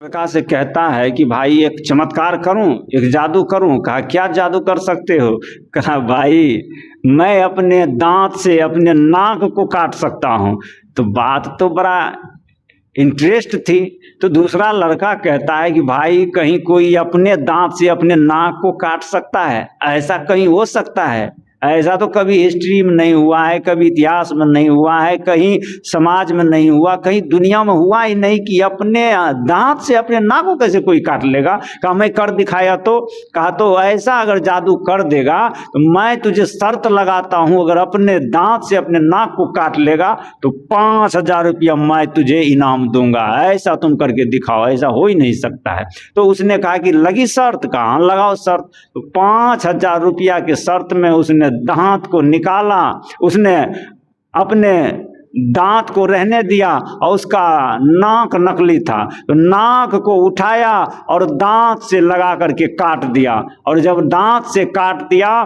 प्रकाश से कहता है कि भाई एक चमत्कार करूं, एक जादू करूं। कहा क्या जादू कर सकते हो? कहा भाई मैं अपने दांत से अपने नाक को काट सकता हूं। तो बात तो बड़ा इंटरेस्ट थी। तो दूसरा लड़का कहता है कि भाई कहीं कोई अपने दांत से अपने नाक को काट सकता है? ऐसा कहीं हो सकता है? ऐसा तो कभी हिस्ट्री में नहीं हुआ है, कभी इतिहास में नहीं हुआ है, कहीं समाज में नहीं हुआ, कहीं दुनिया में हुआ ही नहीं कि अपने दांत से अपने नाक को कैसे कोई काट लेगा। कहा मैं कर दिखाया तो। कहा तो ऐसा अगर जादू कर देगा तो मैं तुझे शर्त लगाता हूं, अगर अपने दांत से अपने नाक को काट लेगा तो 5,000 रुपया मैं तुझे इनाम दूंगा। ऐसा तुम करके दिखाओ, ऐसा हो ही नहीं सकता है। तो उसने कहा कि लगी शर्त? कहा लगाओ शर्त। तो 5,000 रुपया के शर्त में उसने दांत को निकाला, उसने अपने दांत को रहने दिया और उसका नाक नकली था तो नाक को उठाया और दांत से लगा करके काट दिया। और जब दांत से काट दिया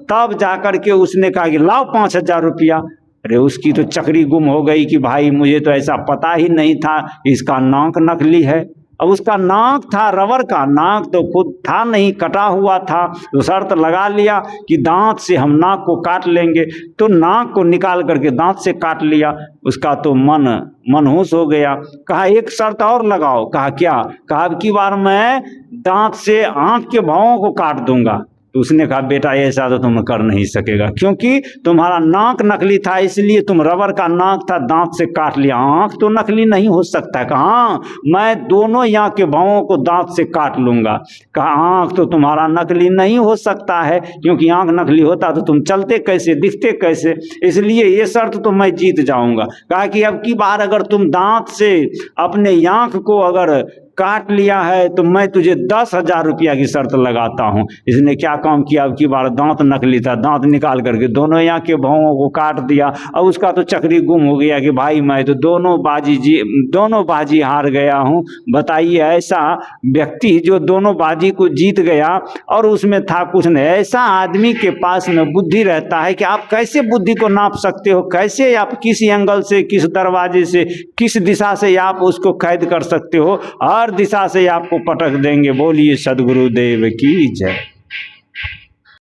तब जाकर के उसने कहा कि लाओ 5,000 रुपया। अरे उसकी तो चकरी गुम हो गई कि भाई मुझे तो ऐसा पता ही नहीं था इसका नाक नकली है। अब उसका नाक था रबर का, नाक तो खुद था नहीं, कटा हुआ था। तो शर्त लगा लिया कि दांत से हम नाक को काट लेंगे। तो नाक को निकाल करके दांत से काट लिया। उसका तो मनहूस हो गया। कहा एक शर्त और लगाओ। कहा क्या? कहा अब की बार मैं दांत से आंख के भावों को काट दूंगा। तो उसने कहा बेटा ऐसा तो तुम कर नहीं सकेगा, क्योंकि तुम्हारा नाक नकली था, इसलिए तुम रबर का नाक था दांत से काट लिया, आंख तो नकली नहीं हो सकता। कहा मैं दोनों आंख के भावों को दांत से काट लूंगा। कहा आंख तो तुम्हारा नकली नहीं हो सकता है, क्योंकि आंख नकली होता तो तुम चलते कैसे, दिखते कैसे, इसलिए ये शर्त तो मैं जीत जाऊंगा। कहा कि अब की बार अगर तुम दांत से अपने आंख को अगर काट लिया है तो मैं तुझे 10,000 रुपया की शर्त लगाता हूं। इसने क्या काम किया? अब की बार दांत नकली था, दांत निकाल करके दोनों आंख के भावों को काट दिया। अब उसका तो चक्री गुम हो गया कि भाई मैं तो दोनों बाजी हार गया हूं। बताइए ऐसा व्यक्ति जो दोनों बाजी को जीत गया और उसमें था कुछ नहीं। ऐसा आदमी के पास में बुद्धि रहता है कि आप कैसे बुद्धि को नाप सकते हो, कैसे आप किस एंगल से, किस दरवाजे से, किस दिशा से आप उसको कैद कर सकते हो। हर दिशा से आपको पटक देंगे। बोलिए सद्गुरुदेव की जय।